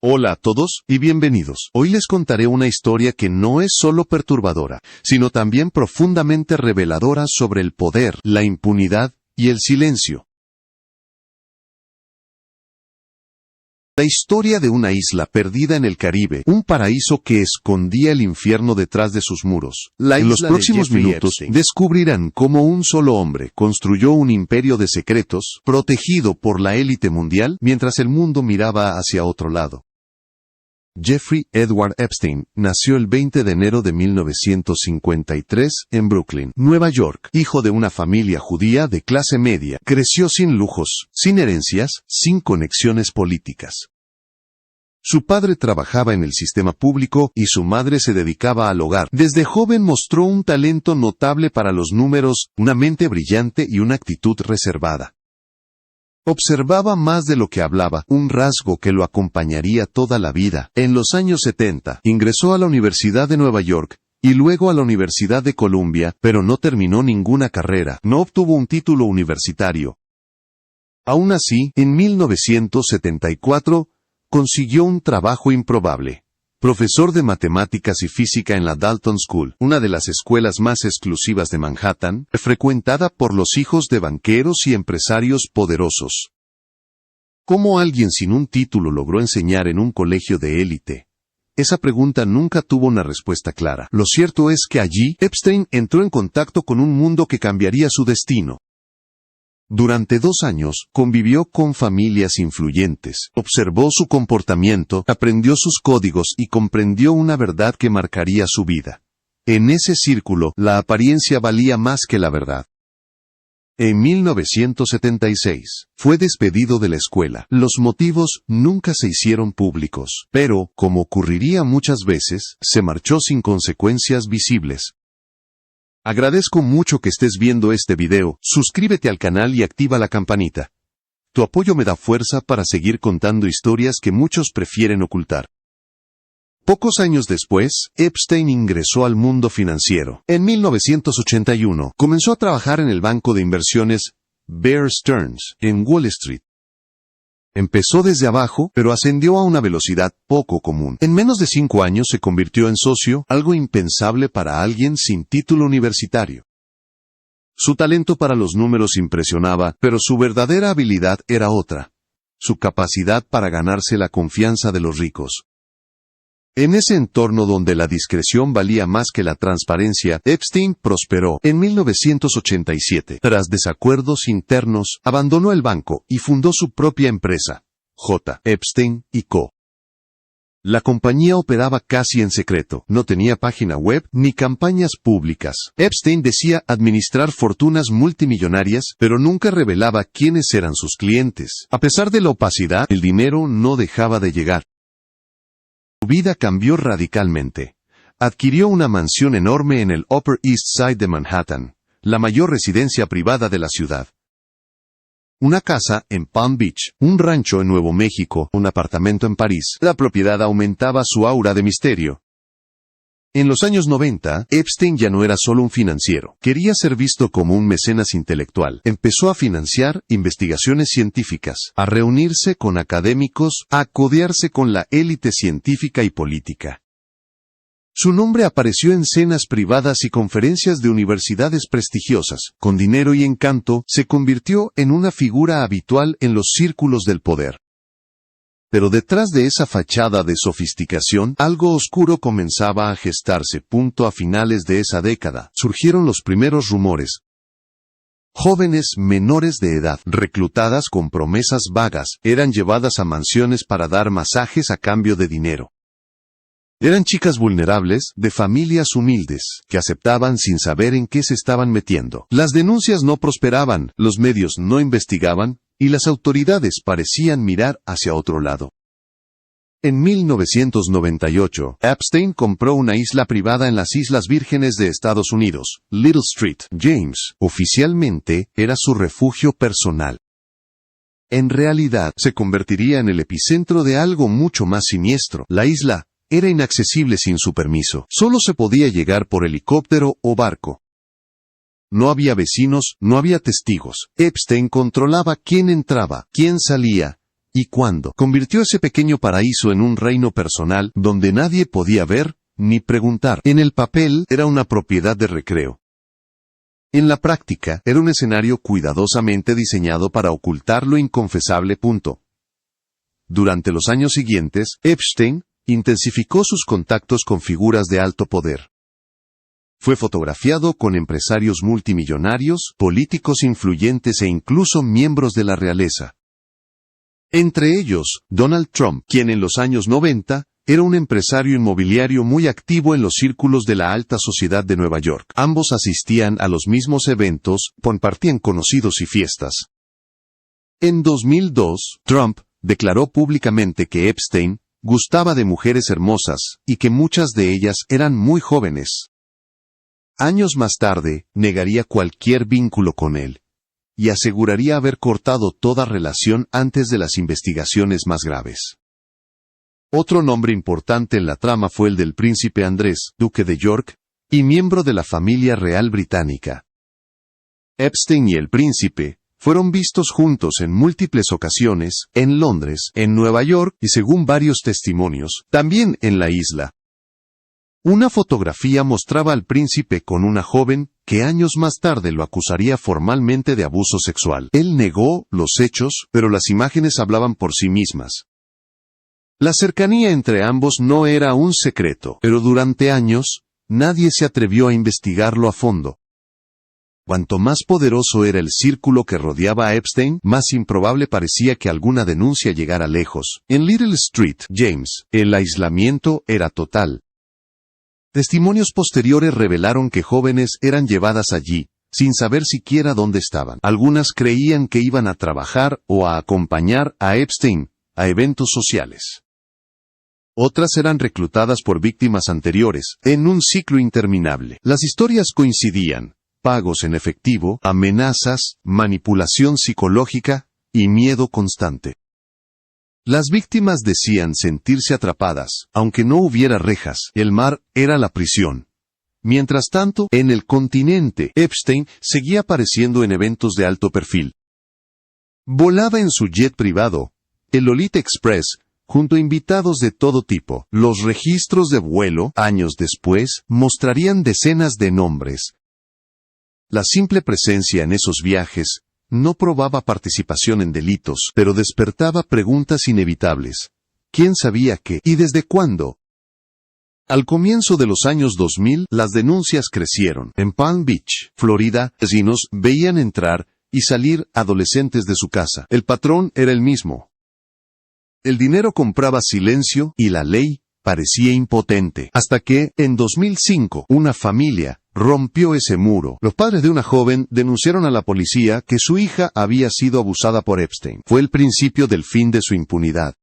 Hola a todos y bienvenidos. Hoy les contaré una historia que no es solo perturbadora, sino también profundamente reveladora sobre el poder, la impunidad y el silencio. La historia de una isla perdida en el Caribe, un paraíso que escondía el infierno detrás de sus muros. En los próximos minutos descubrirán cómo un solo hombre construyó un imperio de secretos, protegido por la élite mundial, mientras el mundo miraba hacia otro lado. Jeffrey Edward Epstein nació el 20 de enero de 1953 en Brooklyn, Nueva York. Hijo de una familia judía de clase media, creció sin lujos, sin herencias, sin conexiones políticas. Su padre trabajaba en el sistema público y su madre se dedicaba al hogar. Desde joven mostró un talento notable para los números, una mente brillante y una actitud reservada. Observaba más de lo que hablaba, un rasgo que lo acompañaría toda la vida. En los años 70, ingresó a la Universidad de Nueva York, y luego a la Universidad de Columbia, pero no terminó ninguna carrera, no obtuvo un título universitario. Aún así, en 1974, consiguió un trabajo improbable. Profesor de matemáticas y física en la Dalton School, una de las escuelas más exclusivas de Manhattan, frecuentada por los hijos de banqueros y empresarios poderosos. ¿Cómo alguien sin un título logró enseñar en un colegio de élite? Esa pregunta nunca tuvo una respuesta clara. Lo cierto es que allí, Epstein entró en contacto con un mundo que cambiaría su destino. Durante 2 años, convivió con familias influyentes, observó su comportamiento, aprendió sus códigos y comprendió una verdad que marcaría su vida. En ese círculo, la apariencia valía más que la verdad. En 1976, fue despedido de la escuela. Los motivos nunca se hicieron públicos, pero, como ocurriría muchas veces, se marchó sin consecuencias visibles. Agradezco mucho que estés viendo este video, suscríbete al canal y activa la campanita. Tu apoyo me da fuerza para seguir contando historias que muchos prefieren ocultar. Pocos años después, Epstein ingresó al mundo financiero. En 1981, comenzó a trabajar en el banco de inversiones Bear Stearns, en Wall Street. Empezó desde abajo, pero ascendió a una velocidad poco común. En menos de 5 años se convirtió en socio, algo impensable para alguien sin título universitario. Su talento para los números impresionaba, pero su verdadera habilidad era otra: su capacidad para ganarse la confianza de los ricos. En ese entorno donde la discreción valía más que la transparencia, Epstein prosperó. En 1987, tras desacuerdos internos, abandonó el banco y fundó su propia empresa, J. Epstein & Co. La compañía operaba casi en secreto, no tenía página web ni campañas públicas. Epstein decía administrar fortunas multimillonarias, pero nunca revelaba quiénes eran sus clientes. A pesar de la opacidad, el dinero no dejaba de llegar. Su vida cambió radicalmente. Adquirió una mansión enorme en el Upper East Side de Manhattan, la mayor residencia privada de la ciudad. Una casa en Palm Beach, un rancho en Nuevo México, un apartamento en París. La propiedad aumentaba su aura de misterio. En los años 90, Epstein ya no era solo un financiero. Quería ser visto como un mecenas intelectual. Empezó a financiar investigaciones científicas, a reunirse con académicos, a codearse con la élite científica y política. Su nombre apareció en cenas privadas y conferencias de universidades prestigiosas. Con dinero y encanto, se convirtió en una figura habitual en los círculos del poder. Pero detrás de esa fachada de sofisticación, algo oscuro comenzaba a gestarse. A finales de esa década, surgieron los primeros rumores. Jóvenes menores de edad, reclutadas con promesas vagas, eran llevadas a mansiones para dar masajes a cambio de dinero. Eran chicas vulnerables, de familias humildes, que aceptaban sin saber en qué se estaban metiendo. Las denuncias no prosperaban, los medios no investigaban, y las autoridades parecían mirar hacia otro lado. En 1998, Epstein compró una isla privada en las Islas Vírgenes de Estados Unidos, Little Street. James, oficialmente, era su refugio personal. En realidad, se convertiría en el epicentro de algo mucho más siniestro. La isla era inaccesible sin su permiso. Solo se podía llegar por helicóptero o barco. No había vecinos, no había testigos. Epstein controlaba quién entraba, quién salía, y cuándo. Convirtió ese pequeño paraíso en un reino personal donde nadie podía ver ni preguntar. En el papel era una propiedad de recreo. En la práctica, era un escenario cuidadosamente diseñado para ocultar lo inconfesable. Durante los años siguientes, Epstein intensificó sus contactos con figuras de alto poder. Fue fotografiado con empresarios multimillonarios, políticos influyentes e incluso miembros de la realeza. Entre ellos, Donald Trump, quien en los años 90 era un empresario inmobiliario muy activo en los círculos de la alta sociedad de Nueva York. Ambos asistían a los mismos eventos, compartían conocidos y fiestas. En 2002, Trump declaró públicamente que Epstein gustaba de mujeres hermosas, y que muchas de ellas eran muy jóvenes. Años más tarde, negaría cualquier vínculo con él, y aseguraría haber cortado toda relación antes de las investigaciones más graves. Otro nombre importante en la trama fue el del príncipe Andrés, duque de York, y miembro de la familia real británica. Epstein y el príncipe fueron vistos juntos en múltiples ocasiones, en Londres, en Nueva York y, según varios testimonios, también en la isla. Una fotografía mostraba al príncipe con una joven que años más tarde lo acusaría formalmente de abuso sexual. Él negó los hechos, pero las imágenes hablaban por sí mismas. La cercanía entre ambos no era un secreto, pero durante años, nadie se atrevió a investigarlo a fondo. Cuanto más poderoso era el círculo que rodeaba a Epstein, más improbable parecía que alguna denuncia llegara lejos. En Little Street, James, el aislamiento era total. Testimonios posteriores revelaron que jóvenes eran llevadas allí, sin saber siquiera dónde estaban. Algunas creían que iban a trabajar o a acompañar a Epstein a eventos sociales. Otras eran reclutadas por víctimas anteriores, en un ciclo interminable. Las historias coincidían: pagos en efectivo, amenazas, manipulación psicológica y miedo constante. Las víctimas decían sentirse atrapadas, aunque no hubiera rejas, el mar era la prisión. Mientras tanto, en el continente, Epstein seguía apareciendo en eventos de alto perfil. Volaba en su jet privado, el Lolita Express, junto a invitados de todo tipo. Los registros de vuelo, años después, mostrarían decenas de nombres. La simple presencia en esos viajes no probaba participación en delitos, pero despertaba preguntas inevitables. ¿Quién sabía qué? ¿Y desde cuándo? Al comienzo de los años 2000, las denuncias crecieron. En Palm Beach, Florida, vecinos veían entrar y salir adolescentes de su casa. El patrón era el mismo. El dinero compraba silencio y la ley parecía impotente. Hasta que, en 2005, una familia rompió ese muro. Los padres de una joven denunciaron a la policía que su hija había sido abusada por Epstein. Fue el principio del fin de su impunidad.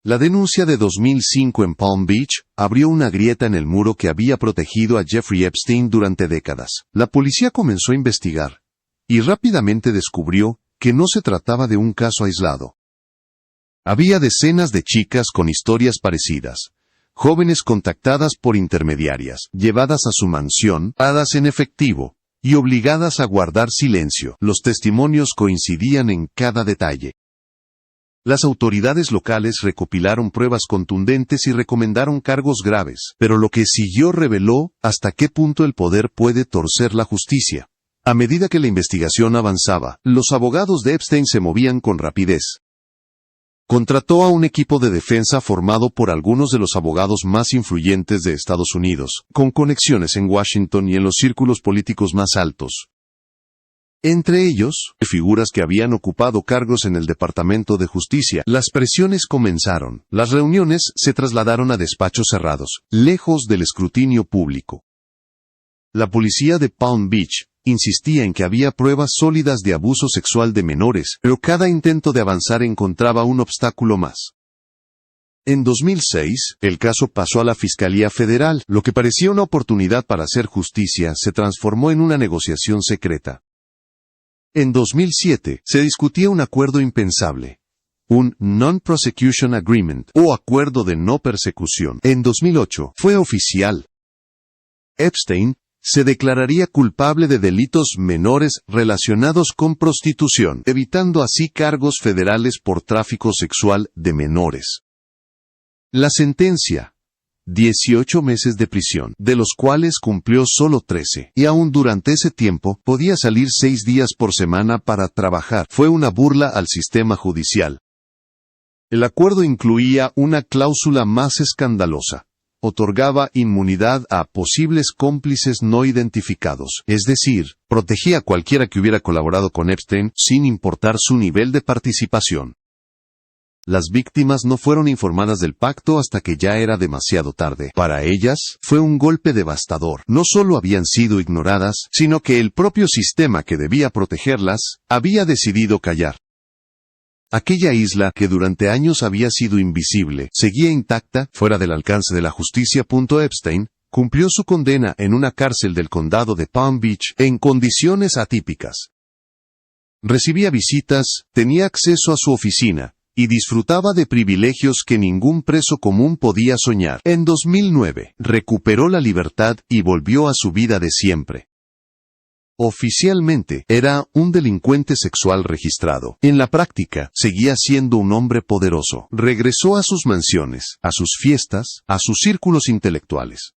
La denuncia de 2005 en Palm Beach abrió una grieta en el muro que había protegido a Jeffrey Epstein durante décadas. La policía comenzó a investigar, y rápidamente descubrió que no se trataba de un caso aislado. Había decenas de chicas con historias parecidas. Jóvenes contactadas por intermediarias, llevadas a su mansión, pagadas en efectivo, y obligadas a guardar silencio. Los testimonios coincidían en cada detalle. Las autoridades locales recopilaron pruebas contundentes y recomendaron cargos graves, pero lo que siguió reveló hasta qué punto el poder puede torcer la justicia. A medida que la investigación avanzaba, los abogados de Epstein se movían con rapidez. Contrató a un equipo de defensa formado por algunos de los abogados más influyentes de Estados Unidos, con conexiones en Washington y en los círculos políticos más altos. Entre ellos, figuras que habían ocupado cargos en el Departamento de Justicia. Las presiones comenzaron. Las reuniones se trasladaron a despachos cerrados, lejos del escrutinio público. La policía de Palm Beach insistía en que había pruebas sólidas de abuso sexual de menores, pero cada intento de avanzar encontraba un obstáculo más. En 2006, el caso pasó a la Fiscalía Federal. Lo que parecía una oportunidad para hacer justicia se transformó en una negociación secreta. En 2007, se discutía un acuerdo impensable. Un Non-Prosecution Agreement, o acuerdo de no persecución. En 2008, fue oficial. Epstein se declararía culpable de delitos menores relacionados con prostitución, evitando así cargos federales por tráfico sexual de menores. La sentencia: 18 meses de prisión, de los cuales cumplió solo 13, y aún durante ese tiempo podía salir 6 días por semana para trabajar. Fue una burla al sistema judicial. El acuerdo incluía una cláusula más escandalosa. Otorgaba inmunidad a posibles cómplices no identificados, es decir, protegía a cualquiera que hubiera colaborado con Epstein sin importar su nivel de participación. Las víctimas no fueron informadas del pacto hasta que ya era demasiado tarde. Para ellas, fue un golpe devastador. No solo habían sido ignoradas, sino que el propio sistema que debía protegerlas, había decidido callar. Aquella isla, que durante años había sido invisible, seguía intacta, fuera del alcance de la justicia. Epstein cumplió su condena en una cárcel del condado de Palm Beach, en condiciones atípicas. Recibía visitas, tenía acceso a su oficina, y disfrutaba de privilegios que ningún preso común podía soñar. En 2009, recuperó la libertad y volvió a su vida de siempre. Oficialmente, era un delincuente sexual registrado. En la práctica, seguía siendo un hombre poderoso. Regresó a sus mansiones, a sus fiestas, a sus círculos intelectuales.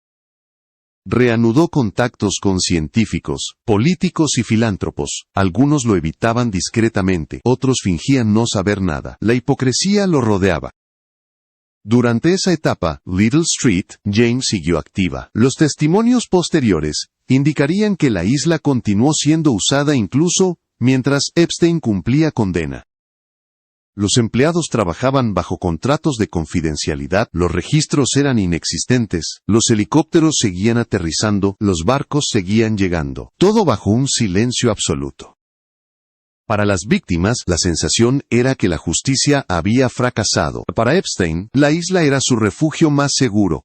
Reanudó contactos con científicos, políticos y filántropos. Algunos lo evitaban discretamente, otros fingían no saber nada. La hipocresía lo rodeaba. Durante esa etapa, Little Street, James siguió activa. Los testimonios posteriores indicarían que la isla continuó siendo usada incluso mientras Epstein cumplía condena. Los empleados trabajaban bajo contratos de confidencialidad, los registros eran inexistentes, los helicópteros seguían aterrizando, los barcos seguían llegando, todo bajo un silencio absoluto. Para las víctimas, la sensación era que la justicia había fracasado. Para Epstein, la isla era su refugio más seguro.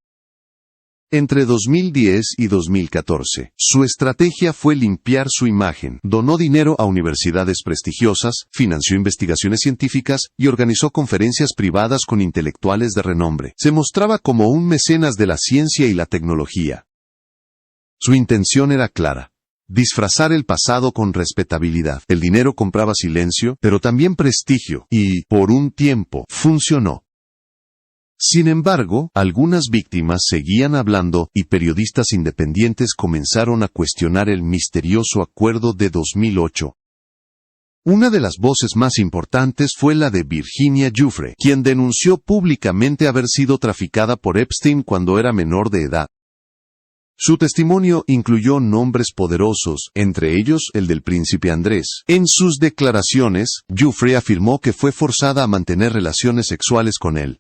Entre 2010 y 2014, su estrategia fue limpiar su imagen. Donó dinero a universidades prestigiosas, financió investigaciones científicas y organizó conferencias privadas con intelectuales de renombre. Se mostraba como un mecenas de la ciencia y la tecnología. Su intención era clara: disfrazar el pasado con respetabilidad. El dinero compraba silencio, pero también prestigio, y, por un tiempo, funcionó. Sin embargo, algunas víctimas seguían hablando, y periodistas independientes comenzaron a cuestionar el misterioso acuerdo de 2008. Una de las voces más importantes fue la de Virginia Giuffre, quien denunció públicamente haber sido traficada por Epstein cuando era menor de edad. Su testimonio incluyó nombres poderosos, entre ellos el del príncipe Andrés. En sus declaraciones, Giuffre afirmó que fue forzada a mantener relaciones sexuales con él.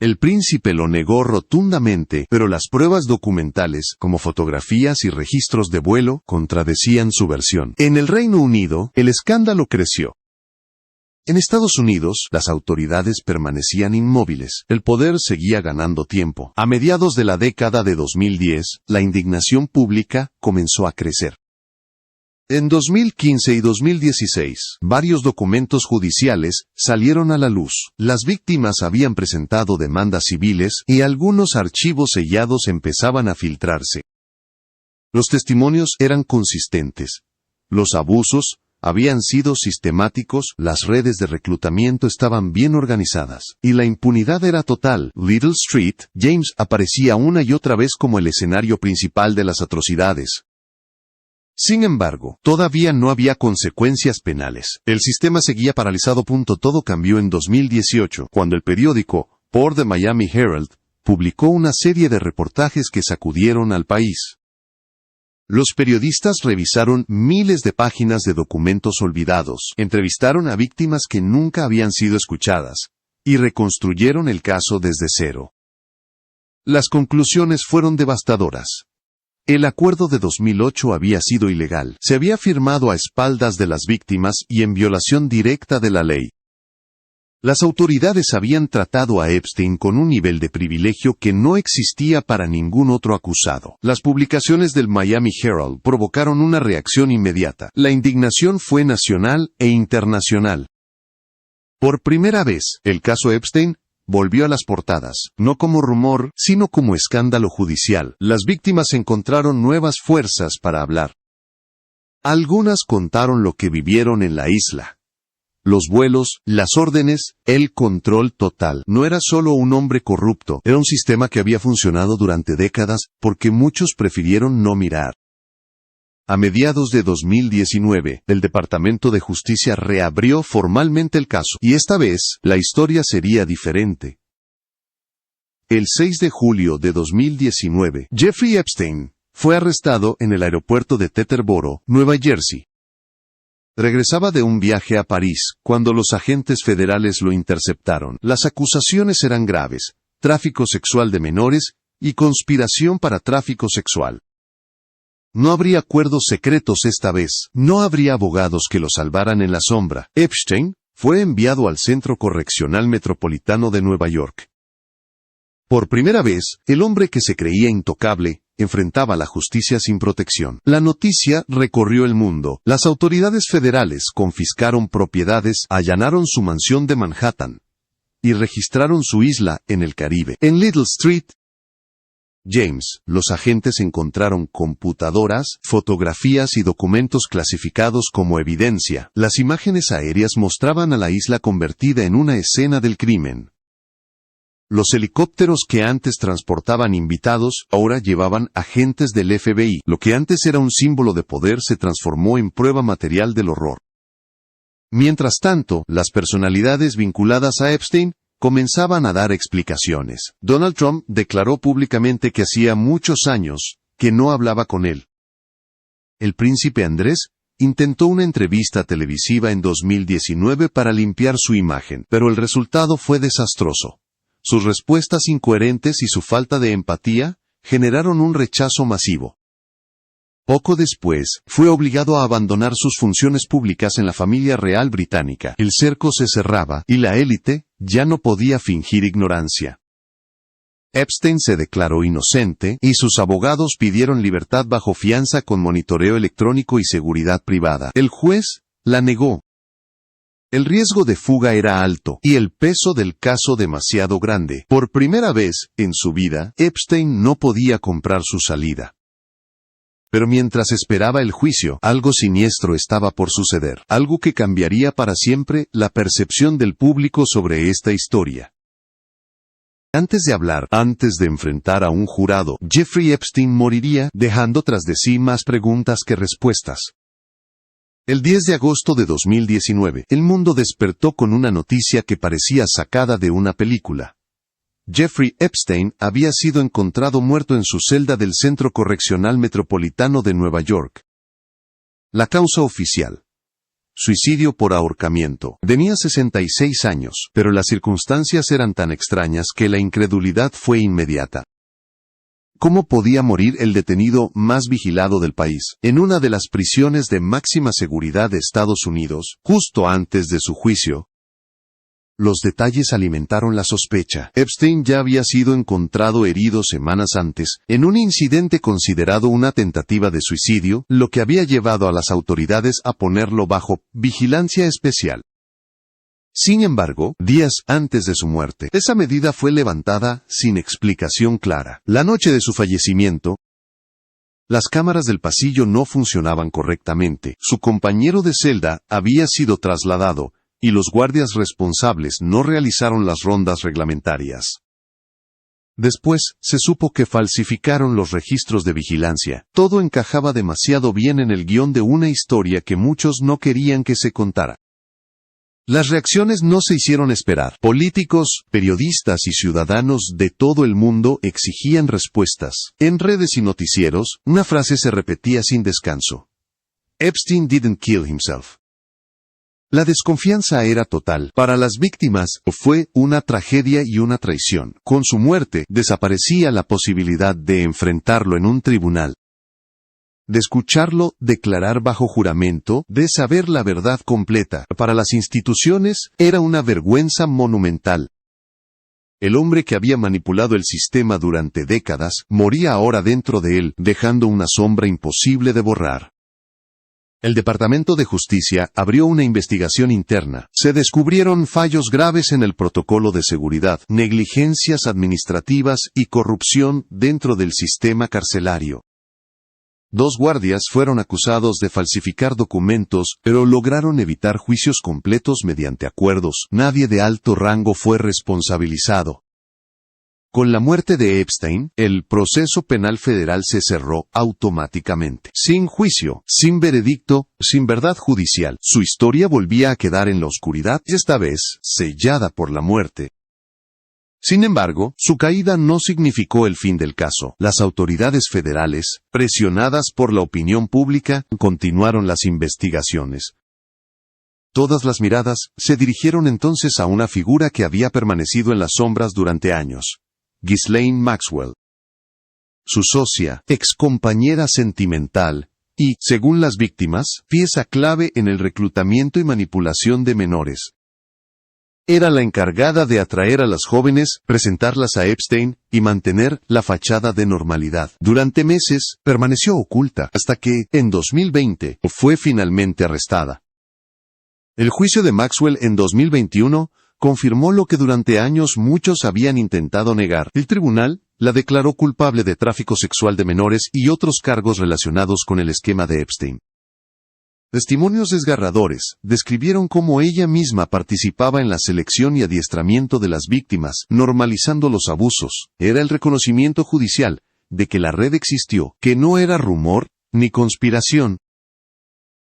El príncipe lo negó rotundamente, pero las pruebas documentales, como fotografías y registros de vuelo, contradecían su versión. En el Reino Unido, el escándalo creció. En Estados Unidos, las autoridades permanecían inmóviles. El poder seguía ganando tiempo. A mediados de la década de 2010, la indignación pública comenzó a crecer. En 2015 y 2016, varios documentos judiciales salieron a la luz. Las víctimas habían presentado demandas civiles y algunos archivos sellados empezaban a filtrarse. Los testimonios eran consistentes. Los abusos habían sido sistemáticos, las redes de reclutamiento estaban bien organizadas, y la impunidad era total. Little Street, James aparecía una y otra vez como el escenario principal de las atrocidades. Sin embargo, todavía no había consecuencias penales. El sistema seguía paralizado. Todo cambió en 2018, cuando el periódico Port de Miami Herald publicó una serie de reportajes que sacudieron al país. Los periodistas revisaron miles de páginas de documentos olvidados, entrevistaron a víctimas que nunca habían sido escuchadas, y reconstruyeron el caso desde cero. Las conclusiones fueron devastadoras. El acuerdo de 2008 había sido ilegal. Se había firmado a espaldas de las víctimas y en violación directa de la ley. Las autoridades habían tratado a Epstein con un nivel de privilegio que no existía para ningún otro acusado. Las publicaciones del Miami Herald provocaron una reacción inmediata. La indignación fue nacional e internacional. Por primera vez, el caso Epstein volvió a las portadas, no como rumor, sino como escándalo judicial. Las víctimas encontraron nuevas fuerzas para hablar. Algunas contaron lo que vivieron en la isla. Los vuelos, las órdenes, el control total. No era solo un hombre corrupto, era un sistema que había funcionado durante décadas, porque muchos prefirieron no mirar. A mediados de 2019, el Departamento de Justicia reabrió formalmente el caso, y esta vez, la historia sería diferente. El 6 de julio de 2019, Jeffrey Epstein fue arrestado en el aeropuerto de Teterboro, Nueva Jersey. Regresaba de un viaje a París, cuando los agentes federales lo interceptaron. Las acusaciones eran graves: tráfico sexual de menores y conspiración para tráfico sexual. No habría acuerdos secretos esta vez, no habría abogados que lo salvaran en la sombra. Epstein fue enviado al Centro Correccional Metropolitano de Nueva York. Por primera vez, el hombre que se creía intocable enfrentaba la justicia sin protección. La noticia recorrió el mundo. Las autoridades federales confiscaron propiedades, allanaron su mansión de Manhattan y registraron su isla en el Caribe. En Little Street, James, los agentes encontraron computadoras, fotografías y documentos clasificados como evidencia. Las imágenes aéreas mostraban a la isla convertida en una escena del crimen. Los helicópteros que antes transportaban invitados, ahora llevaban agentes del FBI. Lo que antes era un símbolo de poder se transformó en prueba material del horror. Mientras tanto, las personalidades vinculadas a Epstein comenzaban a dar explicaciones. Donald Trump declaró públicamente que hacía muchos años que no hablaba con él. El príncipe Andrés intentó una entrevista televisiva en 2019 para limpiar su imagen, pero el resultado fue desastroso. Sus respuestas incoherentes y su falta de empatía generaron un rechazo masivo. Poco después, fue obligado a abandonar sus funciones públicas en la familia real británica. El cerco se cerraba, y la élite ya no podía fingir ignorancia. Epstein se declaró inocente, y sus abogados pidieron libertad bajo fianza con monitoreo electrónico y seguridad privada. El juez la negó. El riesgo de fuga era alto, y el peso del caso demasiado grande. Por primera vez en su vida, Epstein no podía comprar su salida. Pero mientras esperaba el juicio, algo siniestro estaba por suceder, algo que cambiaría para siempre la percepción del público sobre esta historia. Antes de hablar, antes de enfrentar a un jurado, Jeffrey Epstein moriría, dejando tras de sí más preguntas que respuestas. El 10 de agosto de 2019, el mundo despertó con una noticia que parecía sacada de una película. Jeffrey Epstein había sido encontrado muerto en su celda del Centro Correccional Metropolitano de Nueva York. La causa oficial: suicidio por ahorcamiento. Tenía 66 años, pero las circunstancias eran tan extrañas que la incredulidad fue inmediata. ¿Cómo podía morir el detenido más vigilado del país, en una de las prisiones de máxima seguridad de Estados Unidos, justo antes de su juicio? Los detalles alimentaron la sospecha. Epstein ya había sido encontrado herido semanas antes, en un incidente considerado una tentativa de suicidio, lo que había llevado a las autoridades a ponerlo bajo vigilancia especial. Sin embargo, días antes de su muerte, esa medida fue levantada sin explicación clara. La noche de su fallecimiento, las cámaras del pasillo no funcionaban correctamente, su compañero de celda había sido trasladado, y los guardias responsables no realizaron las rondas reglamentarias. Después, se supo que falsificaron los registros de vigilancia. Todo encajaba demasiado bien en el guión de una historia que muchos no querían que se contara. Las reacciones no se hicieron esperar. Políticos, periodistas y ciudadanos de todo el mundo exigían respuestas. En redes y noticieros, una frase se repetía sin descanso: Epstein didn't kill himself. La desconfianza era total. Para las víctimas, fue una tragedia y una traición. Con su muerte, desaparecía la posibilidad de enfrentarlo en un tribunal, de escucharlo declarar bajo juramento, de saber la verdad completa. Para las instituciones, era una vergüenza monumental. El hombre que había manipulado el sistema durante décadas, moría ahora dentro de él, dejando una sombra imposible de borrar. El Departamento de Justicia abrió una investigación interna. Se descubrieron fallos graves en el protocolo de seguridad, negligencias administrativas y corrupción dentro del sistema carcelario. 2 guardias fueron acusados de falsificar documentos, pero lograron evitar juicios completos mediante acuerdos. Nadie de alto rango fue responsabilizado. Con la muerte de Epstein, el proceso penal federal se cerró automáticamente. Sin juicio, sin veredicto, sin verdad judicial, su historia volvía a quedar en la oscuridad, esta vez sellada por la muerte. Sin embargo, su caída no significó el fin del caso. Las autoridades federales, presionadas por la opinión pública, continuaron las investigaciones. Todas las miradas se dirigieron entonces a una figura que había permanecido en las sombras durante años: Ghislaine Maxwell. Su socia, excompañera sentimental y, según las víctimas, pieza clave en el reclutamiento y manipulación de menores. Era la encargada de atraer a las jóvenes, presentarlas a Epstein y mantener la fachada de normalidad. Durante meses, permaneció oculta, hasta que, en 2020, fue finalmente arrestada. El juicio de Maxwell en 2021 confirmó lo que durante años muchos habían intentado negar. El tribunal la declaró culpable de tráfico sexual de menores y otros cargos relacionados con el esquema de Epstein. Testimonios desgarradores describieron cómo ella misma participaba en la selección y adiestramiento de las víctimas, normalizando los abusos. Era el reconocimiento judicial de que la red existió, que no era rumor ni conspiración.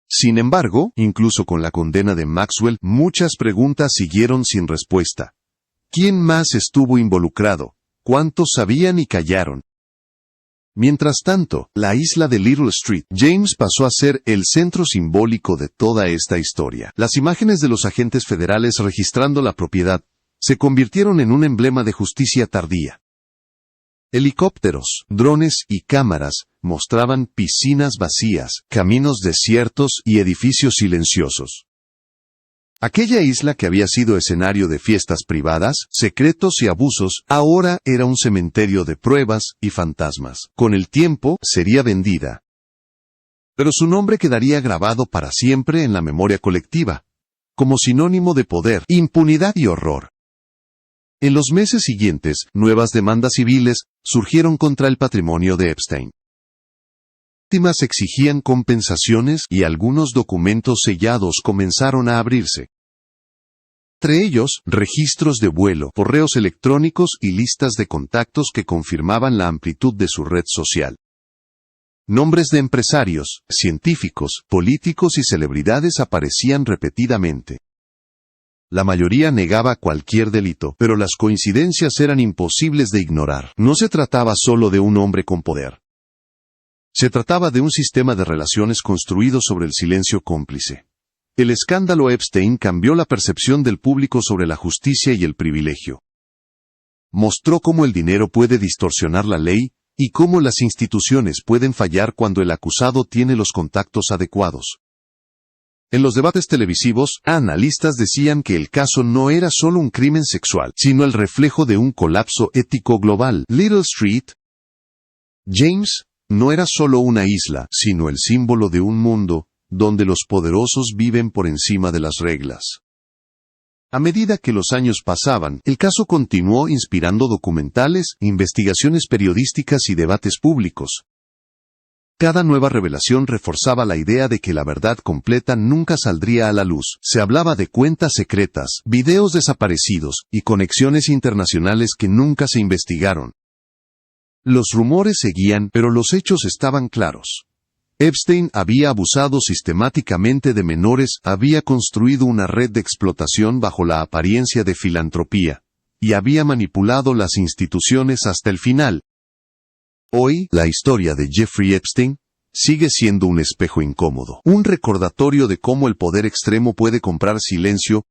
Sin embargo, incluso con la condena de Maxwell, muchas preguntas siguieron sin respuesta. ¿Quién más estuvo involucrado? ¿Cuántos sabían y callaron? Mientras tanto, la isla de Little Street, James pasó a ser el centro simbólico de toda esta historia. Las imágenes de los agentes federales registrando la propiedad se convirtieron en un emblema de justicia tardía. Helicópteros, drones y cámaras mostraban piscinas vacías, caminos desiertos y edificios silenciosos. Aquella isla que había sido escenario de fiestas privadas, secretos y abusos, ahora era un cementerio de pruebas y fantasmas. Con el tiempo, sería vendida. Pero su nombre quedaría grabado para siempre en la memoria colectiva, como sinónimo de poder, impunidad y horror. En los meses siguientes, nuevas demandas civiles surgieron contra el patrimonio de Epstein. Víctimas exigían compensaciones y algunos documentos sellados comenzaron a abrirse. Entre ellos, registros de vuelo, correos electrónicos y listas de contactos que confirmaban la amplitud de su red social. Nombres de empresarios, científicos, políticos y celebridades aparecían repetidamente. La mayoría negaba cualquier delito, pero las coincidencias eran imposibles de ignorar. No se trataba solo de un hombre con poder. Se trataba de un sistema de relaciones construido sobre el silencio cómplice. El escándalo Epstein cambió la percepción del público sobre la justicia y el privilegio. Mostró cómo el dinero puede distorsionar la ley y cómo las instituciones pueden fallar cuando el acusado tiene los contactos adecuados. En los debates televisivos, analistas decían que el caso no era solo un crimen sexual, sino el reflejo de un colapso ético global. Little Street, James, no era solo una isla, sino el símbolo de un mundo donde los poderosos viven por encima de las reglas. A medida que los años pasaban, el caso continuó inspirando documentales, investigaciones periodísticas y debates públicos. Cada nueva revelación reforzaba la idea de que la verdad completa nunca saldría a la luz. Se hablaba de cuentas secretas, videos desaparecidos y conexiones internacionales que nunca se investigaron. Los rumores seguían, pero los hechos estaban claros. Epstein había abusado sistemáticamente de menores, había construido una red de explotación bajo la apariencia de filantropía, y había manipulado las instituciones hasta el final. Hoy, la historia de Jeffrey Epstein sigue siendo un espejo incómodo, un recordatorio de cómo el poder extremo puede comprar silencio,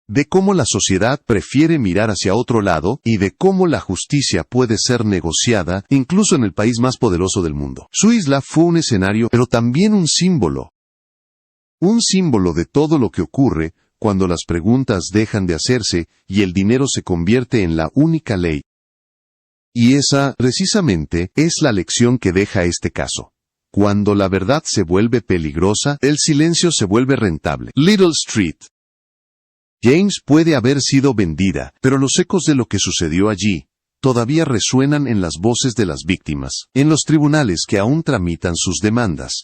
de cómo la sociedad prefiere mirar hacia otro lado y de cómo la justicia puede ser negociada incluso en el país más poderoso del mundo. Su isla fue un escenario, pero también un símbolo. Un símbolo de todo lo que ocurre cuando las preguntas dejan de hacerse y el dinero se convierte en la única ley. Y esa, precisamente, es la lección que deja este caso. Cuando la verdad se vuelve peligrosa, el silencio se vuelve rentable. Little Street. James puede haber sido vendida, pero los ecos de lo que sucedió allí todavía resuenan en las voces de las víctimas, en los tribunales que aún tramitan sus demandas,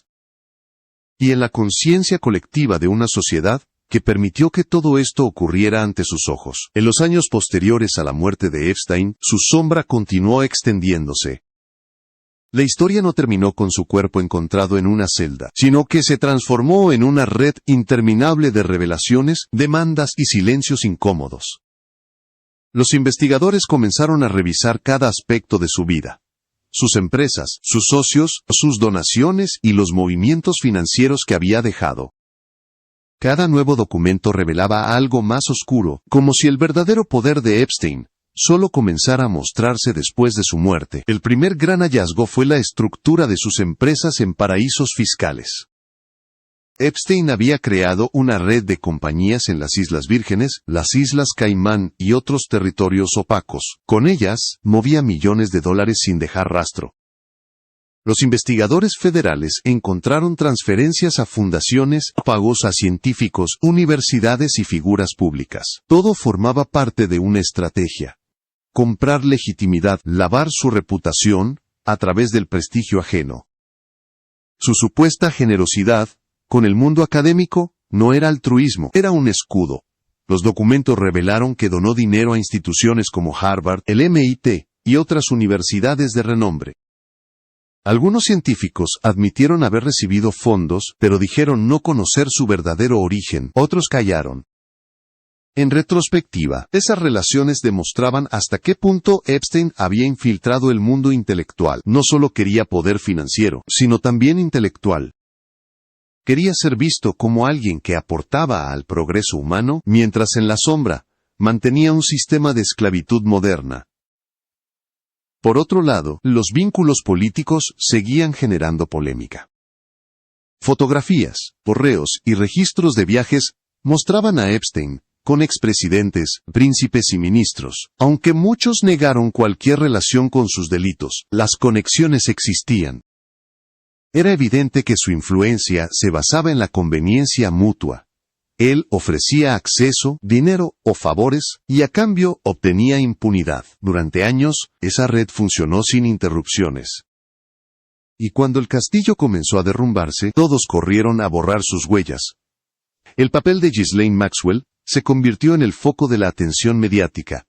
y en la conciencia colectiva de una sociedad que permitió que todo esto ocurriera ante sus ojos. En los años posteriores a la muerte de Epstein, su sombra continuó extendiéndose. La historia no terminó con su cuerpo encontrado en una celda, sino que se transformó en una red interminable de revelaciones, demandas y silencios incómodos. Los investigadores comenzaron a revisar cada aspecto de su vida: sus empresas, sus socios, sus donaciones y los movimientos financieros que había dejado. Cada nuevo documento revelaba algo más oscuro, como si el verdadero poder de Epstein solo comenzara a mostrarse después de su muerte. El primer gran hallazgo fue la estructura de sus empresas en paraísos fiscales. Epstein había creado una red de compañías en las Islas Vírgenes, las Islas Caimán y otros territorios opacos. Con ellas, movía millones de dólares sin dejar rastro. Los investigadores federales encontraron transferencias a fundaciones, pagos a científicos, universidades y figuras públicas. Todo formaba parte de una estrategia: comprar legitimidad, lavar su reputación a través del prestigio ajeno. Su supuesta generosidad con el mundo académico no era altruismo, era un escudo. Los documentos revelaron que donó dinero a instituciones como Harvard, el MIT y otras universidades de renombre. Algunos científicos admitieron haber recibido fondos, pero dijeron no conocer su verdadero origen. Otros callaron. En retrospectiva, esas relaciones demostraban hasta qué punto Epstein había infiltrado el mundo intelectual. No solo quería poder financiero, sino también intelectual. Quería ser visto como alguien que aportaba al progreso humano, mientras en la sombra mantenía un sistema de esclavitud moderna. Por otro lado, los vínculos políticos seguían generando polémica. Fotografías, correos y registros de viajes mostraban a Epstein con expresidentes, príncipes y ministros. Aunque muchos negaron cualquier relación con sus delitos, las conexiones existían. Era evidente que su influencia se basaba en la conveniencia mutua. Él ofrecía acceso, dinero o favores, y a cambio obtenía impunidad. Durante años, esa red funcionó sin interrupciones. Y cuando el castillo comenzó a derrumbarse, todos corrieron a borrar sus huellas. El papel de Ghislaine Maxwell se convirtió en el foco de la atención mediática.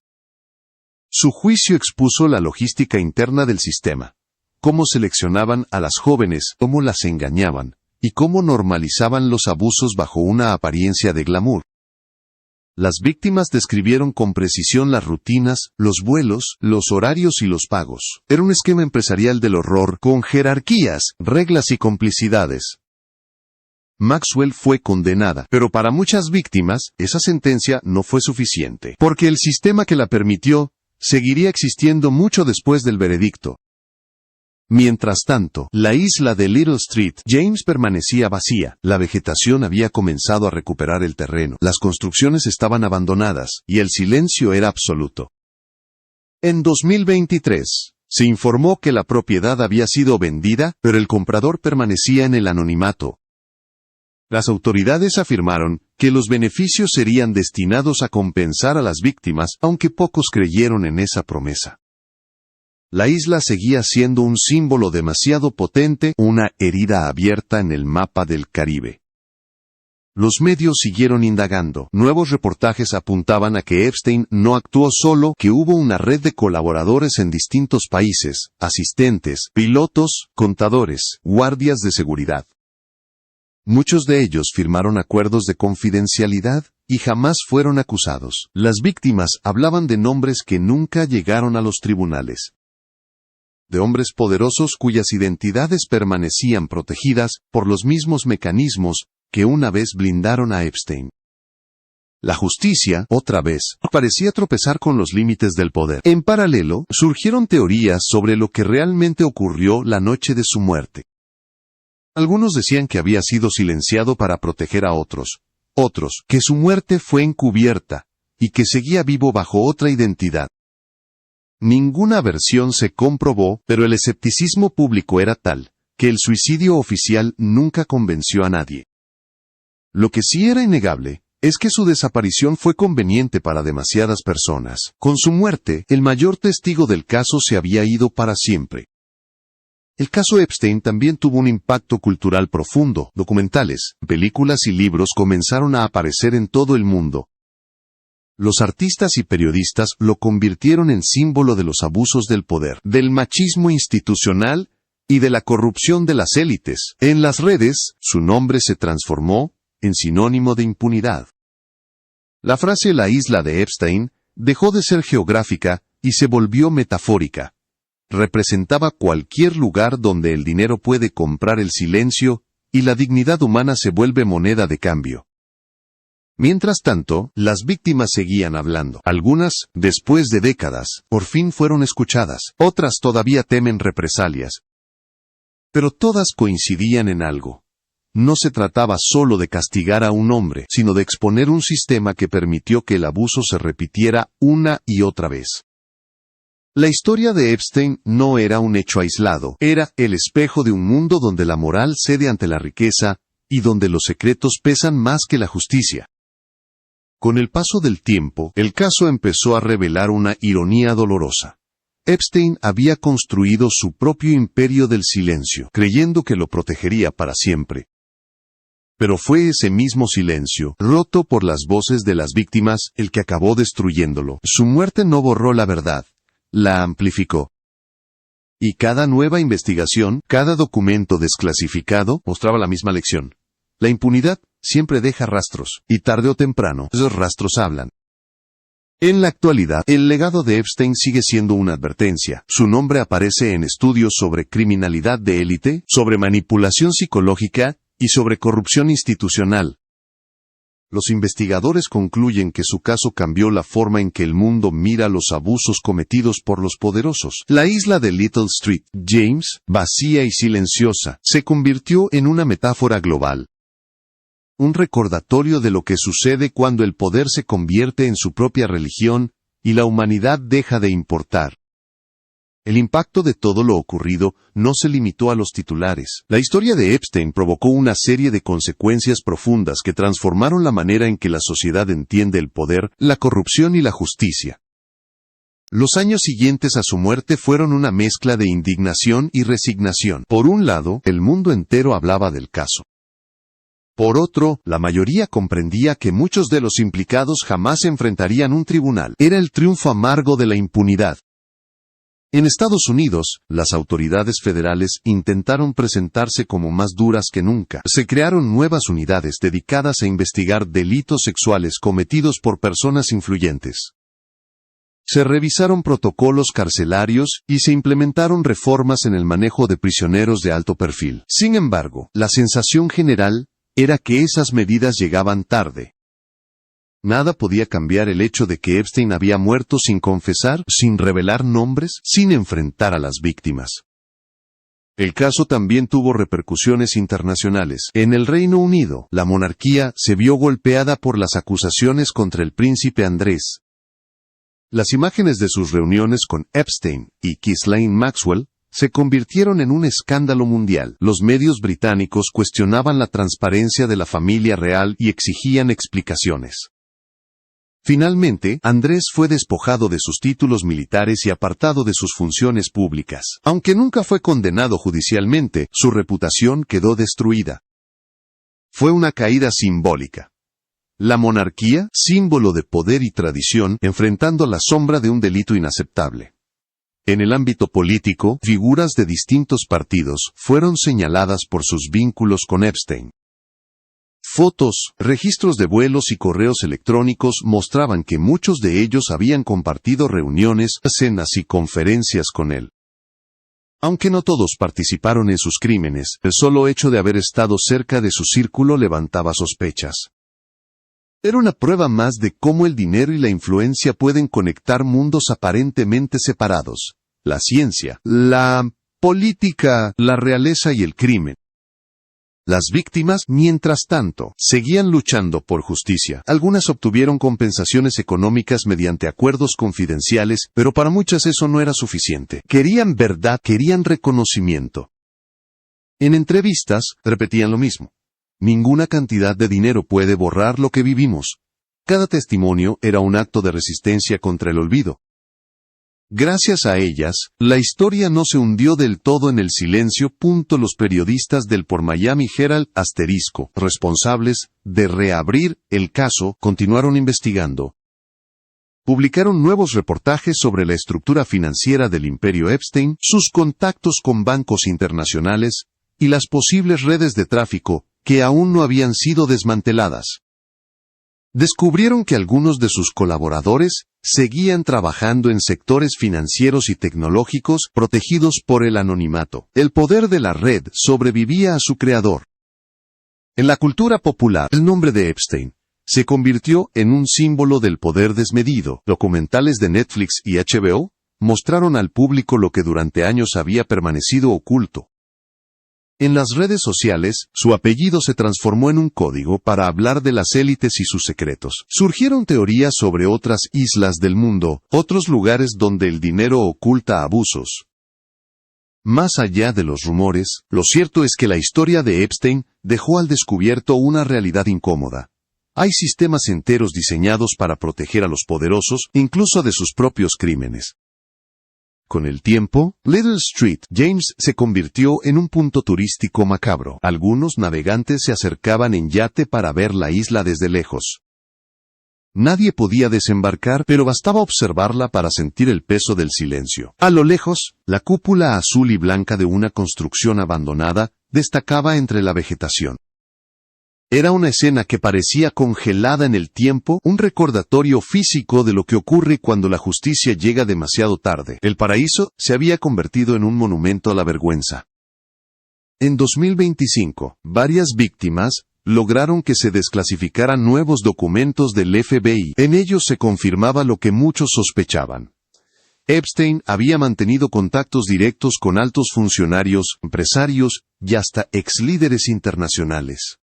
Su juicio expuso la logística interna del sistema: cómo seleccionaban a las jóvenes, cómo las engañaban, y cómo normalizaban los abusos bajo una apariencia de glamour. Las víctimas describieron con precisión las rutinas, los vuelos, los horarios y los pagos. Era un esquema empresarial del horror, con jerarquías, reglas y complicidades. Maxwell fue condenada, pero para muchas víctimas, esa sentencia no fue suficiente, porque el sistema que la permitió seguiría existiendo mucho después del veredicto. Mientras tanto, la isla de Little Street, James, permanecía vacía. La vegetación había comenzado a recuperar el terreno, las construcciones estaban abandonadas, y el silencio era absoluto. En 2023, se informó que la propiedad había sido vendida, pero el comprador permanecía en el anonimato. Las autoridades afirmaron que los beneficios serían destinados a compensar a las víctimas, aunque pocos creyeron en esa promesa. La isla seguía siendo un símbolo demasiado potente, una herida abierta en el mapa del Caribe. Los medios siguieron indagando. Nuevos reportajes apuntaban a que Epstein no actuó solo, que hubo una red de colaboradores en distintos países: asistentes, pilotos, contadores, guardias de seguridad. Muchos de ellos firmaron acuerdos de confidencialidad y jamás fueron acusados. Las víctimas hablaban de nombres que nunca llegaron a los tribunales, de hombres poderosos cuyas identidades permanecían protegidas por los mismos mecanismos que una vez blindaron a Epstein. La justicia, otra vez, parecía tropezar con los límites del poder. En paralelo, surgieron teorías sobre lo que realmente ocurrió la noche de su muerte. Algunos decían que había sido silenciado para proteger a otros, que su muerte fue encubierta, y que seguía vivo bajo otra identidad. Ninguna versión se comprobó, pero el escepticismo público era tal que el suicidio oficial nunca convenció a nadie. Lo que sí era innegable es que su desaparición fue conveniente para demasiadas personas. Con su muerte, el mayor testigo del caso se había ido para siempre. El caso Epstein también tuvo un impacto cultural profundo. Documentales, películas y libros comenzaron a aparecer en todo el mundo. Los artistas y periodistas lo convirtieron en símbolo de los abusos del poder, del machismo institucional y de la corrupción de las élites. En las redes, su nombre se transformó en sinónimo de impunidad. La frase "la isla de Epstein" dejó de ser geográfica y se volvió metafórica. Representaba cualquier lugar donde el dinero puede comprar el silencio y la dignidad humana se vuelve moneda de cambio. Mientras tanto, las víctimas seguían hablando. Algunas, después de décadas, por fin fueron escuchadas. Otras todavía temen represalias. Pero todas coincidían en algo. No se trataba solo de castigar a un hombre, sino de exponer un sistema que permitió que el abuso se repitiera una y otra vez. La historia de Epstein no era un hecho aislado, era el espejo de un mundo donde la moral cede ante la riqueza y donde los secretos pesan más que la justicia. Con el paso del tiempo, el caso empezó a revelar una ironía dolorosa. Epstein había construido su propio imperio del silencio, creyendo que lo protegería para siempre. Pero fue ese mismo silencio, roto por las voces de las víctimas, el que acabó destruyéndolo. Su muerte no borró la verdad, la amplificó. Y cada nueva investigación, cada documento desclasificado, mostraba la misma lección. La impunidad siempre deja rastros, y tarde o temprano, esos rastros hablan. En la actualidad, el legado de Epstein sigue siendo una advertencia. Su nombre aparece en estudios sobre criminalidad de élite, sobre manipulación psicológica y sobre corrupción institucional. Los investigadores concluyen que su caso cambió la forma en que el mundo mira los abusos cometidos por los poderosos. La isla de Little Street, James, vacía y silenciosa, se convirtió en una metáfora global. Un recordatorio de lo que sucede cuando el poder se convierte en su propia religión y la humanidad deja de importar. El impacto de todo lo ocurrido no se limitó a los titulares. La historia de Epstein provocó una serie de consecuencias profundas que transformaron la manera en que la sociedad entiende el poder, la corrupción y la justicia. Los años siguientes a su muerte fueron una mezcla de indignación y resignación. Por un lado, el mundo entero hablaba del caso. Por otro, la mayoría comprendía que muchos de los implicados jamás enfrentarían un tribunal. Era el triunfo amargo de la impunidad. En Estados Unidos, las autoridades federales intentaron presentarse como más duras que nunca. Se crearon nuevas unidades dedicadas a investigar delitos sexuales cometidos por personas influyentes. Se revisaron protocolos carcelarios y se implementaron reformas en el manejo de prisioneros de alto perfil. Sin embargo, la sensación general era que esas medidas llegaban tarde. Nada podía cambiar el hecho de que Epstein había muerto sin confesar, sin revelar nombres, sin enfrentar a las víctimas. El caso también tuvo repercusiones internacionales. En el Reino Unido, la monarquía se vio golpeada por las acusaciones contra el príncipe Andrés. Las imágenes de sus reuniones con Epstein y Ghislaine Maxwell se convirtieron en un escándalo mundial. Los medios británicos cuestionaban la transparencia de la familia real y exigían explicaciones. Finalmente, Andrés fue despojado de sus títulos militares y apartado de sus funciones públicas. Aunque nunca fue condenado judicialmente, su reputación quedó destruida. Fue una caída simbólica. La monarquía, símbolo de poder y tradición, enfrentando la sombra de un delito inaceptable. En el ámbito político, figuras de distintos partidos fueron señaladas por sus vínculos con Epstein. Fotos, registros de vuelos y correos electrónicos mostraban que muchos de ellos habían compartido reuniones, cenas y conferencias con él. Aunque no todos participaron en sus crímenes, el solo hecho de haber estado cerca de su círculo levantaba sospechas. Era una prueba más de cómo el dinero y la influencia pueden conectar mundos aparentemente separados: la ciencia, la política, la realeza y el crimen. Las víctimas, mientras tanto, seguían luchando por justicia. Algunas obtuvieron compensaciones económicas mediante acuerdos confidenciales, pero para muchas eso no era suficiente. Querían verdad, querían reconocimiento. En entrevistas, repetían lo mismo. Ninguna cantidad de dinero puede borrar lo que vivimos. Cada testimonio era un acto de resistencia contra el olvido. Gracias a ellas, la historia no se hundió del todo en el silencio. Los periodistas del por Miami Herald *, responsables de reabrir el caso, continuaron investigando. Publicaron nuevos reportajes sobre la estructura financiera del imperio Epstein, sus contactos con bancos internacionales, y las posibles redes de tráfico, que aún no habían sido desmanteladas. Descubrieron que algunos de sus colaboradores seguían trabajando en sectores financieros y tecnológicos protegidos por el anonimato. El poder de la red sobrevivía a su creador. En la cultura popular, el nombre de Epstein se convirtió en un símbolo del poder desmedido. Documentales de Netflix y HBO mostraron al público lo que durante años había permanecido oculto. En las redes sociales, su apellido se transformó en un código para hablar de las élites y sus secretos. Surgieron teorías sobre otras islas del mundo, otros lugares donde el dinero oculta abusos. Más allá de los rumores, lo cierto es que la historia de Epstein dejó al descubierto una realidad incómoda. Hay sistemas enteros diseñados para proteger a los poderosos, incluso de sus propios crímenes. Con el tiempo, Little Street, James se convirtió en un punto turístico macabro. Algunos navegantes se acercaban en yate para ver la isla desde lejos. Nadie podía desembarcar, pero bastaba observarla para sentir el peso del silencio. A lo lejos, la cúpula azul y blanca de una construcción abandonada destacaba entre la vegetación. Era una escena que parecía congelada en el tiempo, un recordatorio físico de lo que ocurre cuando la justicia llega demasiado tarde. El paraíso se había convertido en un monumento a la vergüenza. En 2025, varias víctimas lograron que se desclasificaran nuevos documentos del FBI. En ellos se confirmaba lo que muchos sospechaban. Epstein había mantenido contactos directos con altos funcionarios, empresarios y hasta exlíderes internacionales.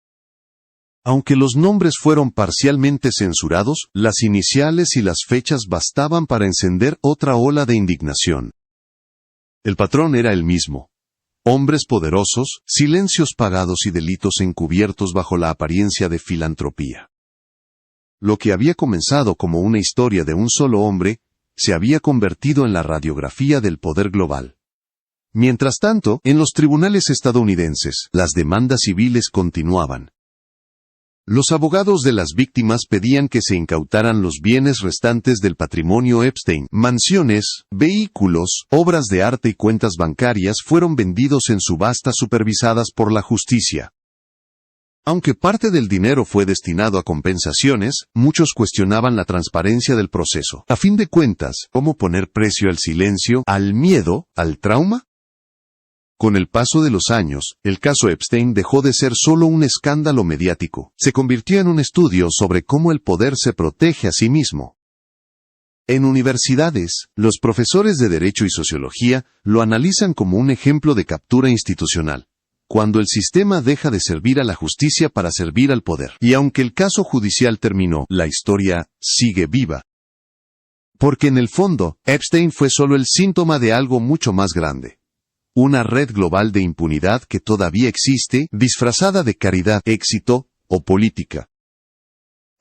Aunque los nombres fueron parcialmente censurados, las iniciales y las fechas bastaban para encender otra ola de indignación. El patrón era el mismo. Hombres poderosos, silencios pagados y delitos encubiertos bajo la apariencia de filantropía. Lo que había comenzado como una historia de un solo hombre, se había convertido en la radiografía del poder global. Mientras tanto, en los tribunales estadounidenses, las demandas civiles continuaban. Los abogados de las víctimas pedían que se incautaran los bienes restantes del patrimonio Epstein. Mansiones, vehículos, obras de arte y cuentas bancarias fueron vendidos en subastas supervisadas por la justicia. Aunque parte del dinero fue destinado a compensaciones, muchos cuestionaban la transparencia del proceso. A fin de cuentas, ¿cómo poner precio al silencio, al miedo, al trauma? Con el paso de los años, el caso Epstein dejó de ser solo un escándalo mediático. Se convirtió en un estudio sobre cómo el poder se protege a sí mismo. En universidades, los profesores de Derecho y Sociología lo analizan como un ejemplo de captura institucional, cuando el sistema deja de servir a la justicia para servir al poder. Y aunque el caso judicial terminó, la historia sigue viva. Porque en el fondo, Epstein fue solo el síntoma de algo mucho más grande. Una red global de impunidad que todavía existe, disfrazada de caridad, éxito o política.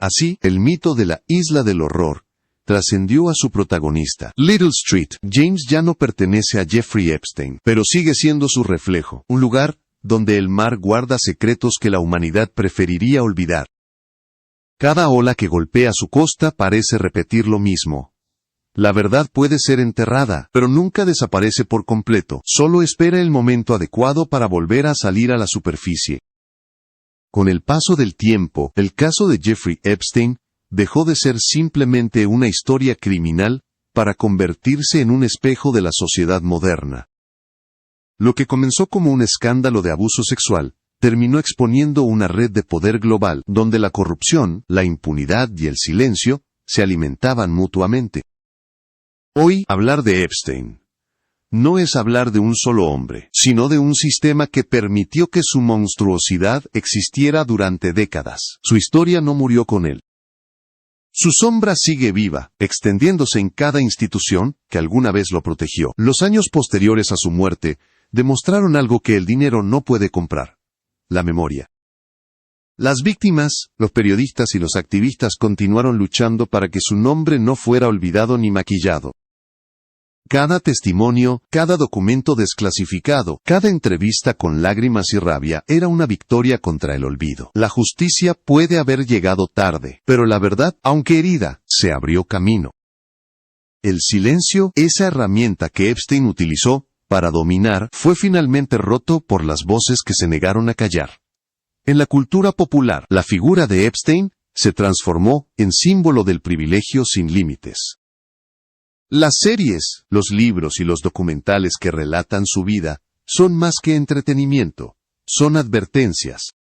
Así, el mito de la Isla del Horror trascendió a su protagonista. Little Street, James ya no pertenece a Jeffrey Epstein, pero sigue siendo su reflejo, un lugar donde el mar guarda secretos que la humanidad preferiría olvidar. Cada ola que golpea su costa parece repetir lo mismo. La verdad puede ser enterrada, pero nunca desaparece por completo, solo espera el momento adecuado para volver a salir a la superficie. Con el paso del tiempo, el caso de Jeffrey Epstein dejó de ser simplemente una historia criminal para convertirse en un espejo de la sociedad moderna. Lo que comenzó como un escándalo de abuso sexual, terminó exponiendo una red de poder global, donde la corrupción, la impunidad y el silencio se alimentaban mutuamente. Hoy, hablar de Epstein no es hablar de un solo hombre, sino de un sistema que permitió que su monstruosidad existiera durante décadas. Su historia no murió con él. Su sombra sigue viva, extendiéndose en cada institución que alguna vez lo protegió. Los años posteriores a su muerte demostraron algo que el dinero no puede comprar: la memoria. Las víctimas, los periodistas y los activistas continuaron luchando para que su nombre no fuera olvidado ni maquillado. Cada testimonio, cada documento desclasificado, cada entrevista con lágrimas y rabia era una victoria contra el olvido. La justicia puede haber llegado tarde, pero la verdad, aunque herida, se abrió camino. El silencio, esa herramienta que Epstein utilizó para dominar, fue finalmente roto por las voces que se negaron a callar. En la cultura popular, la figura de Epstein se transformó en símbolo del privilegio sin límites. Las series, los libros y los documentales que relatan su vida son más que entretenimiento, son advertencias.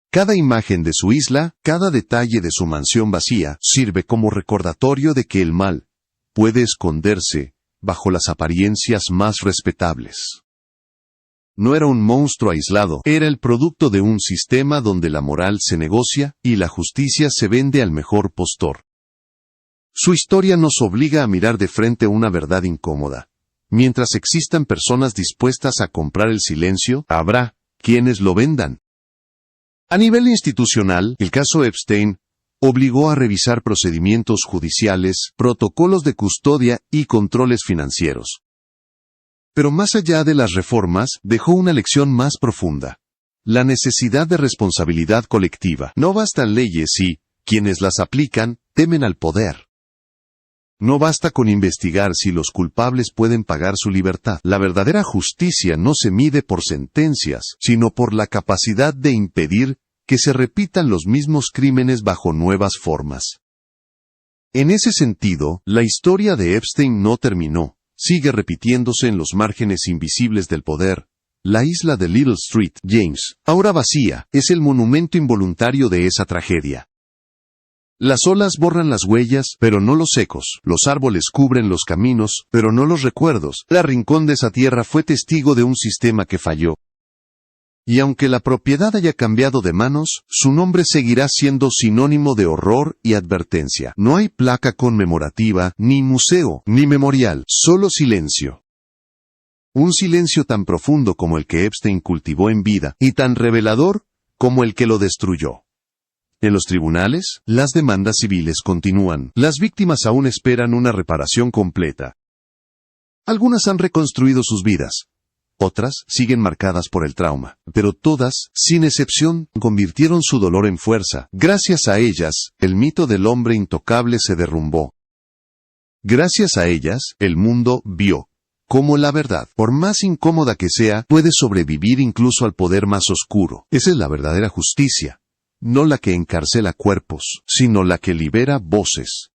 Cada imagen de su isla, cada detalle de su mansión vacía, sirve como recordatorio de que el mal puede esconderse bajo las apariencias más respetables. No era un monstruo aislado, era el producto de un sistema donde la moral se negocia y la justicia se vende al mejor postor. Su historia nos obliga a mirar de frente una verdad incómoda. Mientras existan personas dispuestas a comprar el silencio, habrá quienes lo vendan. A nivel institucional, el caso Epstein obligó a revisar procedimientos judiciales, protocolos de custodia y controles financieros. Pero más allá de las reformas, dejó una lección más profunda: la necesidad de responsabilidad colectiva. No bastan leyes si quienes las aplican temen al poder. No basta con investigar si los culpables pueden pagar su libertad. La verdadera justicia no se mide por sentencias, sino por la capacidad de impedir que se repitan los mismos crímenes bajo nuevas formas. En ese sentido, la historia de Epstein no terminó. Sigue repitiéndose en los márgenes invisibles del poder. La isla de Little Street, James, ahora vacía, es el monumento involuntario de esa tragedia. Las olas borran las huellas, pero no los ecos. Los árboles cubren los caminos, pero no los recuerdos. El rincón de esa tierra fue testigo de un sistema que falló. Y aunque la propiedad haya cambiado de manos, su nombre seguirá siendo sinónimo de horror y advertencia. No hay placa conmemorativa, ni museo, ni memorial, solo silencio. Un silencio tan profundo como el que Epstein cultivó en vida, y tan revelador como el que lo destruyó. En los tribunales, las demandas civiles continúan. Las víctimas aún esperan una reparación completa. Algunas han reconstruido sus vidas. Otras siguen marcadas por el trauma, pero todas, sin excepción, convirtieron su dolor en fuerza. Gracias a ellas, el mito del hombre intocable se derrumbó. Gracias a ellas, el mundo vio cómo la verdad, por más incómoda que sea, puede sobrevivir incluso al poder más oscuro. Esa es la verdadera justicia, no la que encarcela cuerpos, sino la que libera voces.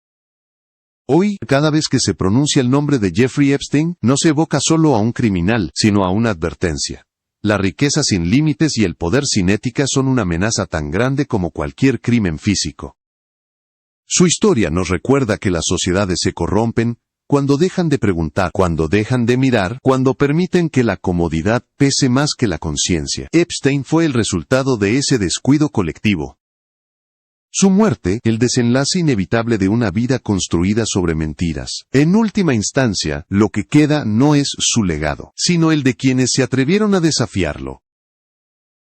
Hoy, cada vez que se pronuncia el nombre de Jeffrey Epstein, no se evoca solo a un criminal, sino a una advertencia. La riqueza sin límites y el poder sin ética son una amenaza tan grande como cualquier crimen físico. Su historia nos recuerda que las sociedades se corrompen cuando dejan de preguntar, cuando dejan de mirar, cuando permiten que la comodidad pese más que la conciencia. Epstein fue el resultado de ese descuido colectivo. Su muerte, el desenlace inevitable de una vida construida sobre mentiras. En última instancia, lo que queda no es su legado, sino el de quienes se atrevieron a desafiarlo.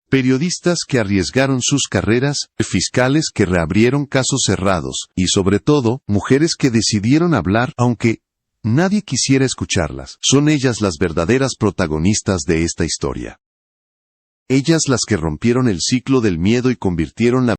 Periodistas que arriesgaron sus carreras, fiscales que reabrieron casos cerrados, y sobre todo, mujeres que decidieron hablar aunque nadie quisiera escucharlas. Son ellas las verdaderas protagonistas de esta historia. Ellas las que rompieron el ciclo del miedo y convirtieron la